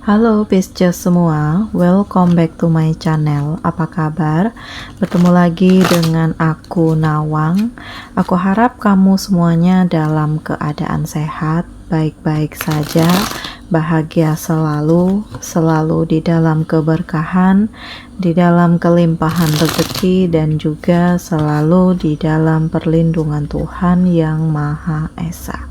Halo Pisces semua, welcome back to my channel. Apa kabar? Bertemu lagi dengan aku Nawang. Aku harap kamu semuanya dalam keadaan sehat, baik-baik saja, bahagia selalu, selalu di dalam keberkahan, di dalam kelimpahan rezeki, dan juga selalu di dalam perlindungan Tuhan yang Maha Esa.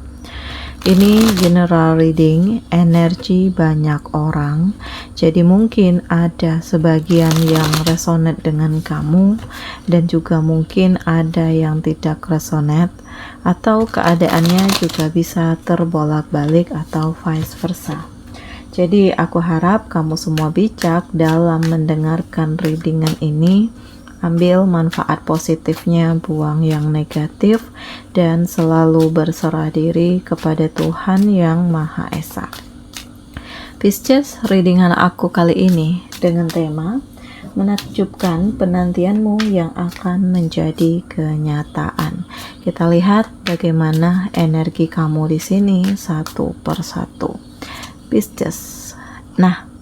Ini general reading energi banyak orang, jadi mungkin ada sebagian yang resonate dengan kamu dan juga mungkin ada yang tidak resonate, atau keadaannya juga bisa terbolak-balik atau vice versa. Jadi aku harap kamu semua bijak dalam mendengarkan readingan ini. Ambil manfaat positifnya, buang yang negatif, dan selalu berserah diri kepada Tuhan yang Maha Esa. Pisces, readingan aku kali ini dengan tema menakjubkan penantianmu yang akan menjadi kenyataan. Kita lihat bagaimana energi kamu di sini satu persatu. Pisces. Nah,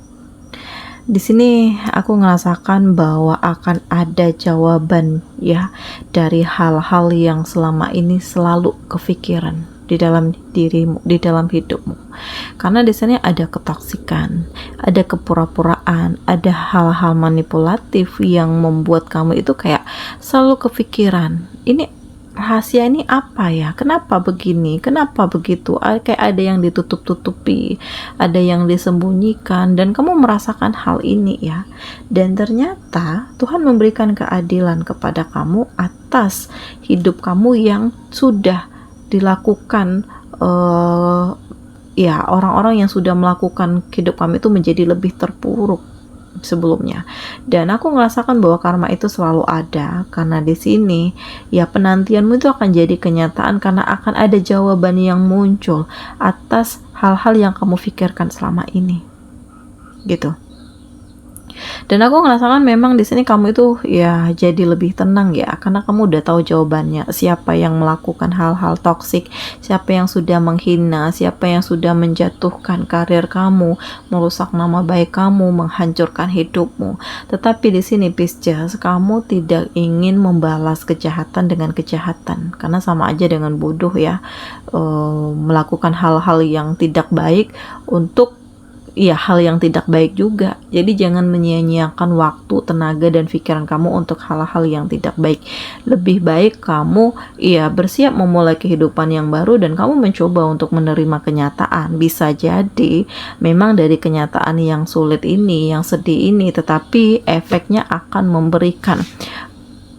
di sini aku ngerasakan bahwa akan ada jawaban ya dari hal-hal yang selama ini selalu kepikiran di dalam dirimu, di dalam hidupmu. Karena di sini ada ketoksikan, ada kepura-puraan, ada hal-hal manipulatif yang membuat kamu itu kayak selalu kepikiran. Ini rahasia ini apa ya? Kenapa begini? Kenapa begitu? Kayak ada yang ditutup-tutupi, ada yang disembunyikan, dan kamu merasakan hal ini ya. Dan ternyata Tuhan memberikan keadilan kepada kamu atas hidup kamu yang sudah dilakukan ya orang-orang yang sudah melakukan hidup kamu itu menjadi lebih terpuruk sebelumnya. Dan aku merasakan bahwa karma itu selalu ada, karena di sini ya penantianmu itu akan jadi kenyataan karena akan ada jawaban yang muncul atas hal-hal yang kamu pikirkan selama ini gitu. Dan aku merasakan memang di sini kamu itu ya jadi lebih tenang ya, karena kamu udah tahu jawabannya, siapa yang melakukan hal-hal toksik, siapa yang sudah menghina, siapa yang sudah menjatuhkan karir kamu, merusak nama baik kamu, menghancurkan hidupmu. Tetapi di sini Pisces, kamu tidak ingin membalas kejahatan dengan kejahatan, karena sama aja dengan bodoh ya, melakukan hal-hal yang tidak baik untuk ya hal yang tidak baik juga. Jadi jangan menyia-nyiakan waktu, tenaga, dan pikiran kamu untuk hal-hal yang tidak baik. Lebih baik kamu ya bersiap memulai kehidupan yang baru dan kamu mencoba untuk menerima kenyataan. Bisa jadi memang dari kenyataan yang sulit ini, yang sedih ini, tetapi efeknya akan memberikan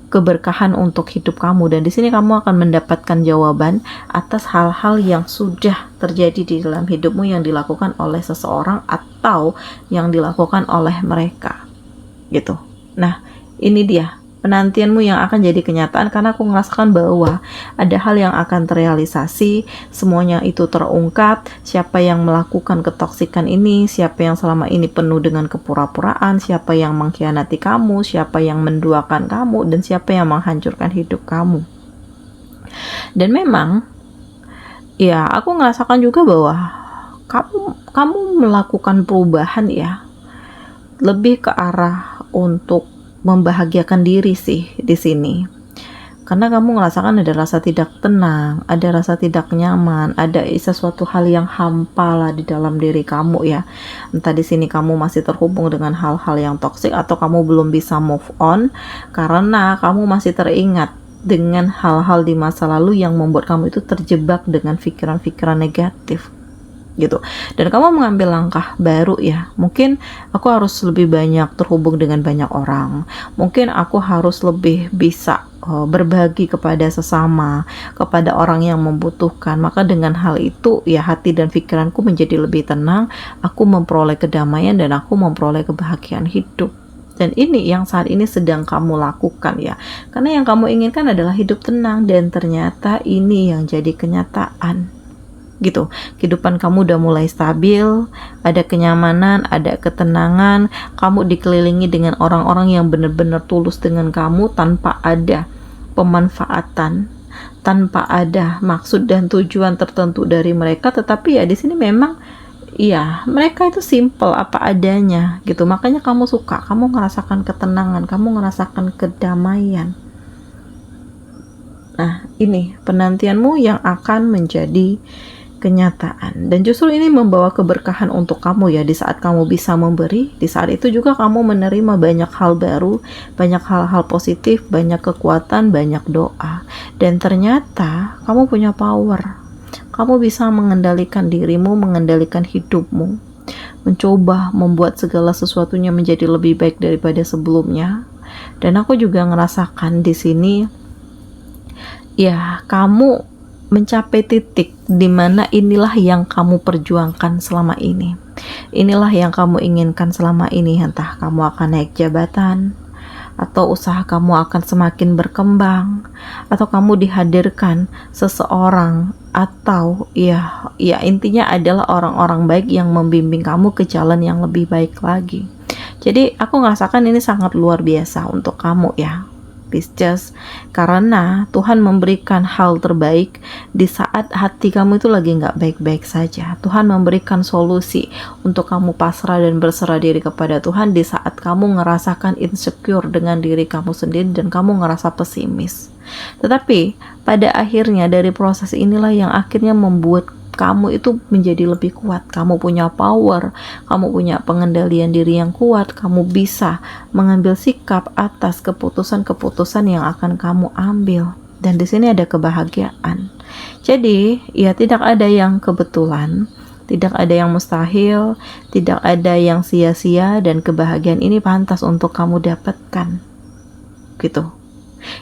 keberkahan untuk hidup kamu, dan di sini kamu akan mendapatkan jawaban atas hal-hal yang sudah terjadi di dalam hidupmu yang dilakukan oleh seseorang atau yang dilakukan oleh mereka gitu. Nah, ini dia penantianmu yang akan jadi kenyataan, karena aku merasakan bahwa ada hal yang akan terrealisasi, semuanya itu terungkap, siapa yang melakukan ketoksikan ini, siapa yang selama ini penuh dengan kepura-puraan, siapa yang mengkhianati kamu, siapa yang menduakan kamu, dan siapa yang menghancurkan hidup kamu. Dan memang ya aku merasakan juga bahwa kamu melakukan perubahan ya, lebih ke arah untuk membahagiakan diri sih di sini. Karena kamu merasakan ada rasa tidak tenang, ada rasa tidak nyaman, ada sesuatu hal yang hampa lah di dalam diri kamu ya. Entah di sini kamu masih terhubung dengan hal-hal yang toksik atau kamu belum bisa move on karena kamu masih teringat dengan hal-hal di masa lalu yang membuat kamu itu terjebak dengan pikiran-pikiran negatif gitu. Dan kamu mengambil langkah baru ya, mungkin aku harus lebih banyak terhubung dengan banyak orang, mungkin aku harus lebih bisa berbagi kepada sesama, kepada orang yang membutuhkan. Maka dengan hal itu ya hati dan pikiranku menjadi lebih tenang, aku memperoleh kedamaian dan aku memperoleh kebahagiaan hidup. Dan ini yang saat ini sedang kamu lakukan ya, karena yang kamu inginkan adalah hidup tenang, dan ternyata ini yang jadi kenyataan gitu. Kehidupan kamu udah mulai stabil, ada kenyamanan, ada ketenangan, kamu dikelilingi dengan orang-orang yang benar-benar tulus dengan kamu tanpa ada pemanfaatan, tanpa ada maksud dan tujuan tertentu dari mereka. Tetapi ya di sini memang iya, mereka itu simple apa adanya gitu. Makanya kamu suka, kamu ngerasakan ketenangan, kamu ngerasakan kedamaian. Nah, ini penantianmu yang akan menjadi kenyataan, dan justru ini membawa keberkahan untuk kamu ya. Di saat kamu bisa memberi, di saat itu juga kamu menerima banyak hal baru, banyak hal-hal positif, banyak kekuatan, banyak doa, dan ternyata kamu punya power. Kamu bisa mengendalikan dirimu, mengendalikan hidupmu, mencoba membuat segala sesuatunya menjadi lebih baik daripada sebelumnya. Dan aku juga ngerasakan di sini ya, kamu mencapai titik di mana inilah yang kamu perjuangkan selama ini. Inilah yang kamu inginkan selama ini, entah kamu akan naik jabatan, atau usaha kamu akan semakin berkembang, atau kamu dihadirkan seseorang, atau ya intinya adalah orang-orang baik yang membimbing kamu ke jalan yang lebih baik lagi. Jadi aku ngerasakan ini sangat luar biasa untuk kamu ya, Pisces, karena Tuhan memberikan hal terbaik di saat hati kamu itu lagi nggak baik-baik saja. Tuhan memberikan solusi untuk kamu pasrah dan berserah diri kepada Tuhan di saat kamu ngerasakan insecure dengan diri kamu sendiri dan kamu ngerasa pesimis. Tetapi pada akhirnya dari proses inilah yang akhirnya membuat kamu itu menjadi lebih kuat. Kamu punya power, kamu punya pengendalian diri yang kuat, kamu bisa mengambil sikap atas keputusan-keputusan yang akan kamu ambil. Dan di sini ada kebahagiaan. Jadi, ya tidak ada yang kebetulan, tidak ada yang mustahil, tidak ada yang sia-sia, dan kebahagiaan ini pantas untuk kamu dapatkan. Gitu.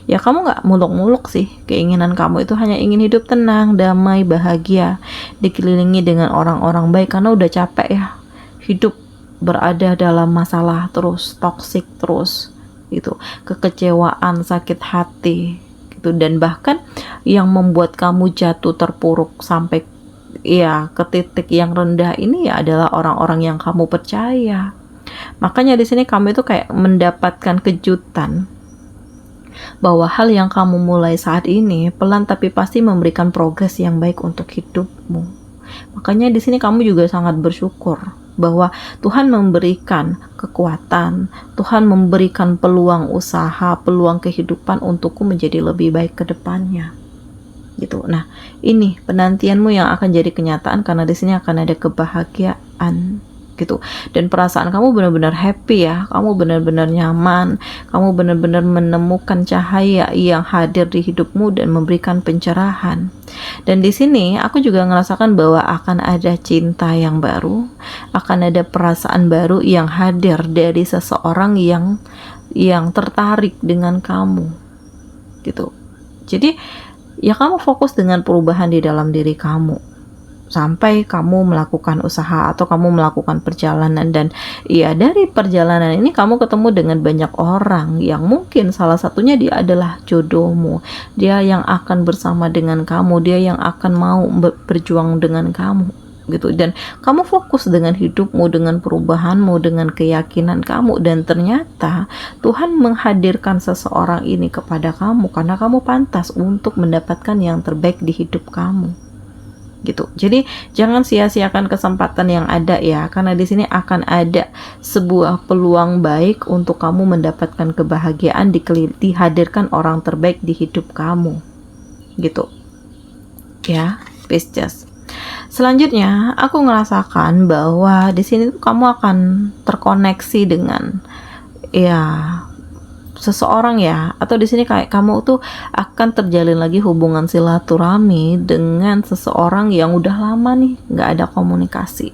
Ya kamu gak muluk-muluk sih, keinginan kamu itu hanya ingin hidup tenang, damai, bahagia, dikelilingi dengan orang-orang baik, karena udah capek ya hidup berada dalam masalah terus, toksik terus gitu, kekecewaan, sakit hati gitu. Dan bahkan yang membuat kamu jatuh terpuruk sampai ya ke titik yang rendah ini ya adalah orang-orang yang kamu percaya. Makanya di sini kamu itu kayak mendapatkan kejutan bahwa hal yang kamu mulai saat ini pelan tapi pasti memberikan progres yang baik untuk hidupmu. Makanya di sini kamu juga sangat bersyukur bahwa Tuhan memberikan kekuatan, Tuhan memberikan peluang usaha, peluang kehidupan untukku menjadi lebih baik ke depannya. Gitu. Nah, ini penantianmu yang akan jadi kenyataan karena di sini akan ada kebahagiaan. Gitu. Dan perasaan kamu benar-benar happy ya, kamu benar-benar nyaman, kamu benar-benar menemukan cahaya yang hadir di hidupmu dan memberikan pencerahan. Dan di sini aku juga ngerasakan bahwa akan ada cinta yang baru, akan ada perasaan baru yang hadir dari seseorang yang tertarik dengan kamu. Gitu. Jadi ya kamu fokus dengan perubahan di dalam diri kamu sampai kamu melakukan usaha atau kamu melakukan perjalanan. Dan ya dari perjalanan ini kamu ketemu dengan banyak orang yang mungkin salah satunya dia adalah jodohmu, dia yang akan bersama dengan kamu, dia yang akan mau berjuang dengan kamu gitu. Dan kamu fokus dengan hidupmu, dengan perubahanmu, dengan keyakinan kamu, dan ternyata Tuhan menghadirkan seseorang ini kepada kamu karena kamu pantas untuk mendapatkan yang terbaik di hidup kamu. Gitu. Jadi jangan sia-siakan kesempatan yang ada ya, karena di sini akan ada sebuah peluang baik untuk kamu mendapatkan kebahagiaan, dihadirkan orang terbaik di hidup kamu. Gitu. Ya, Pisces. Selanjutnya, aku ngerasakan bahwa di sini tuh kamu akan terkoneksi dengan ya seseorang ya, atau di sini kayak kamu tuh akan terjalin lagi hubungan silaturahmi dengan seseorang yang udah lama nih nggak ada komunikasi,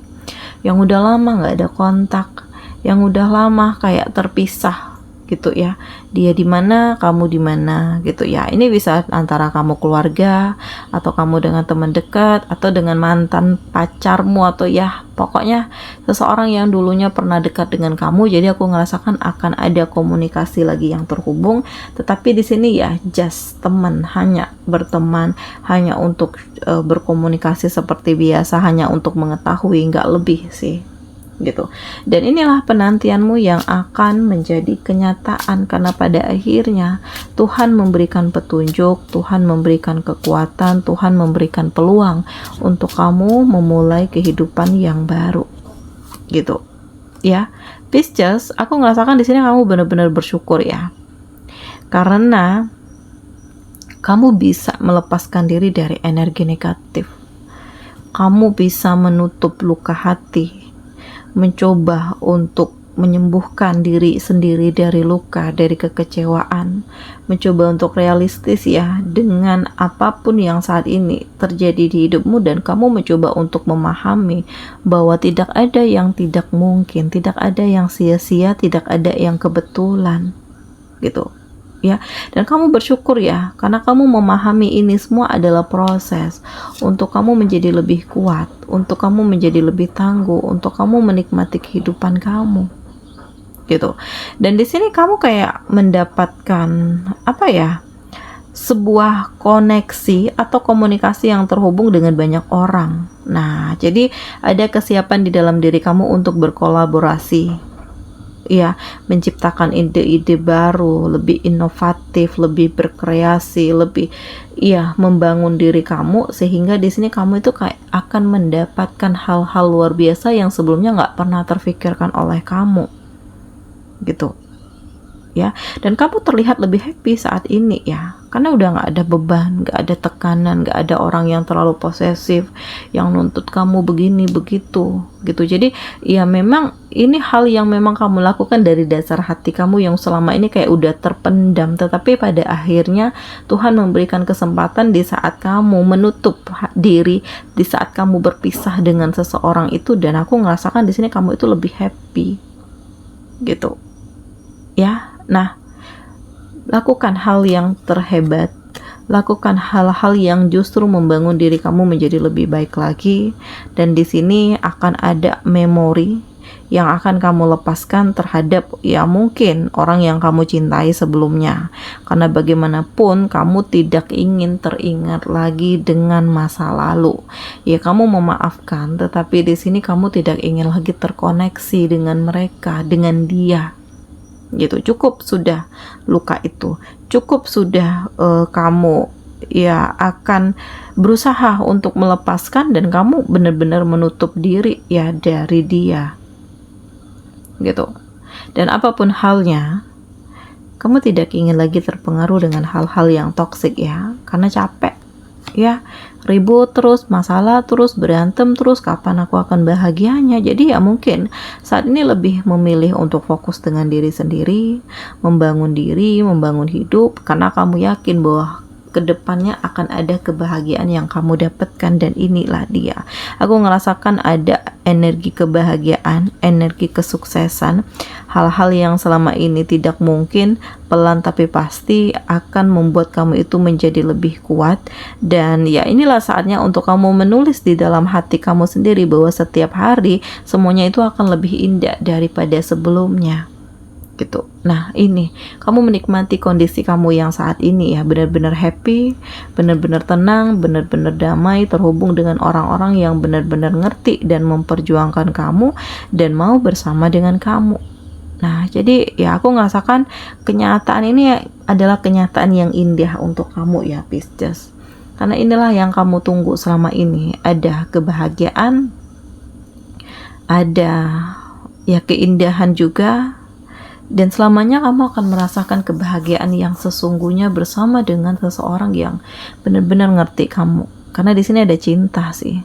yang udah lama nggak ada kontak, yang udah lama kayak terpisah gitu ya. Dia di mana, kamu di mana gitu ya. Ini bisa antara kamu keluarga, atau kamu dengan teman dekat, atau dengan mantan pacarmu, atau ya pokoknya seseorang yang dulunya pernah dekat dengan kamu. Jadi aku ngerasakan akan ada komunikasi lagi yang terhubung, tetapi di sini ya just teman, hanya berteman, hanya untuk berkomunikasi seperti biasa, hanya untuk mengetahui, nggak lebih sih gitu. Dan inilah penantianmu yang akan menjadi kenyataan, karena pada akhirnya Tuhan memberikan petunjuk, Tuhan memberikan kekuatan, Tuhan memberikan peluang untuk kamu memulai kehidupan yang baru gitu ya. Pisces, aku ngerasakan di sini kamu benar-benar bersyukur ya, karena kamu bisa melepaskan diri dari energi negatif. Kamu bisa menutup luka hati, mencoba untuk menyembuhkan diri sendiri dari luka, dari kekecewaan, mencoba untuk realistis ya dengan apapun yang saat ini terjadi di hidupmu, dan kamu mencoba untuk memahami bahwa tidak ada yang tidak mungkin, tidak ada yang sia-sia, tidak ada yang kebetulan gitu ya. Dan kamu bersyukur ya, karena kamu memahami ini semua adalah proses untuk kamu menjadi lebih kuat, untuk kamu menjadi lebih tangguh, untuk kamu menikmati kehidupan kamu gitu. Dan di sini kamu kayak mendapatkan apa ya, sebuah koneksi atau komunikasi yang terhubung dengan banyak orang. Nah, jadi ada kesiapan di dalam diri kamu untuk berkolaborasi ya, menciptakan ide-ide baru, lebih inovatif, lebih berkreasi, lebih ya membangun diri kamu, sehingga di sini kamu itu kayak akan mendapatkan hal-hal luar biasa yang sebelumnya nggak pernah terfikirkan oleh kamu gitu ya. Dan kamu terlihat lebih happy saat ini ya, karena udah nggak ada beban, nggak ada tekanan, nggak ada orang yang terlalu posesif yang nuntut kamu begini begitu gitu. Jadi ya memang ini hal yang memang kamu lakukan dari dasar hati kamu yang selama ini kayak udah terpendam, tetapi pada akhirnya Tuhan memberikan kesempatan di saat kamu menutup diri, di saat kamu berpisah dengan seseorang itu, dan aku ngerasakan di sini kamu itu lebih happy gitu ya. Nah, lakukan hal yang terhebat, lakukan hal-hal yang justru membangun diri kamu menjadi lebih baik lagi. Dan di sini akan ada memori yang akan kamu lepaskan terhadap ya mungkin orang yang kamu cintai sebelumnya, karena bagaimanapun kamu tidak ingin teringat lagi dengan masa lalu ya. Kamu memaafkan, tetapi di sini kamu tidak ingin lagi terkoneksi dengan mereka, dengan dia gitu. Cukup sudah luka itu, cukup sudah kamu ya akan berusaha untuk melepaskan, dan kamu benar-benar menutup diri ya dari dia gitu. Dan apapun halnya, kamu tidak ingin lagi terpengaruh dengan hal-hal yang toksik ya, karena capek ya, ribut terus, masalah terus, berantem terus, kapan aku akan bahagianya. Jadi ya mungkin saat ini lebih memilih untuk fokus dengan diri sendiri, membangun diri, membangun hidup, karena kamu yakin bahwa kedepannya akan ada kebahagiaan yang kamu dapatkan. Dan inilah dia, aku ngerasakan ada energi kebahagiaan, energi kesuksesan, hal-hal yang selama ini tidak mungkin, pelan tapi pasti akan membuat kamu itu menjadi lebih kuat. Dan ya inilah saatnya untuk kamu menulis di dalam hati kamu sendiri bahwa setiap hari semuanya itu akan lebih indah daripada sebelumnya gitu. Nah, ini kamu menikmati kondisi kamu yang saat ini ya, benar-benar happy, benar-benar tenang, benar-benar damai, terhubung dengan orang-orang yang benar-benar ngerti dan memperjuangkan kamu dan mau bersama dengan kamu. Nah, jadi ya aku ngerasakan kenyataan ini adalah kenyataan yang indah untuk kamu ya Pisces, karena inilah yang kamu tunggu selama ini. Ada kebahagiaan, ada ya keindahan juga, dan selamanya kamu akan merasakan kebahagiaan yang sesungguhnya bersama dengan seseorang yang benar-benar ngerti kamu, karena di sini ada cinta sih.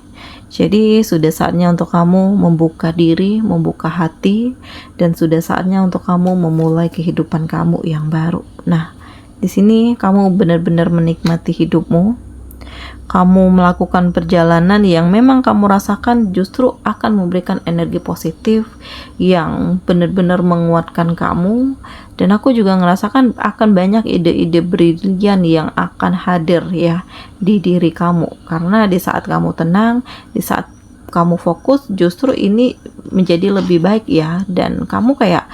Jadi sudah saatnya untuk kamu membuka diri, membuka hati, dan sudah saatnya untuk kamu memulai kehidupan kamu yang baru. Nah, di sini kamu benar-benar menikmati hidupmu. Kamu melakukan perjalanan yang memang kamu rasakan justru akan memberikan energi positif yang benar-benar menguatkan kamu. Dan aku juga ngerasakan akan banyak ide-ide brilian yang akan hadir ya di diri kamu, karena di saat kamu tenang, di saat kamu fokus, justru ini menjadi lebih baik ya. Dan kamu kayak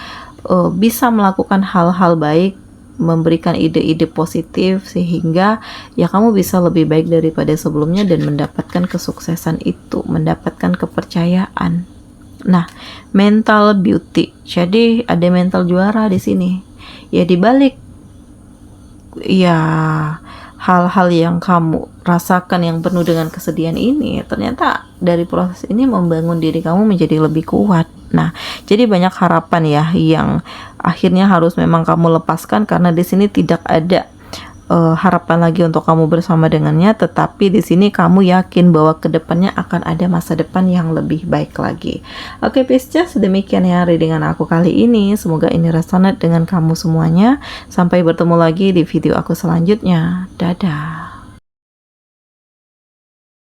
bisa melakukan hal-hal baik, memberikan ide-ide positif, sehingga ya kamu bisa lebih baik daripada sebelumnya dan mendapatkan kesuksesan itu, mendapatkan kepercayaan Nah, mental beauty. Jadi ada mental juara di sini. Ya dibalik ya hal-hal yang kamu rasakan yang penuh dengan kesedihan ini, ternyata dari proses ini membangun diri kamu menjadi lebih kuat. Nah, jadi banyak harapan ya yang akhirnya harus memang kamu lepaskan, karena di sini tidak ada harapan lagi untuk kamu bersama dengannya, tetapi di sini kamu yakin bahwa kedepannya akan ada masa depan yang lebih baik lagi. Oke Pisces, demikian ya readingan aku kali ini. Semoga ini resonate dengan kamu semuanya. Sampai bertemu lagi di video aku selanjutnya. Dadah.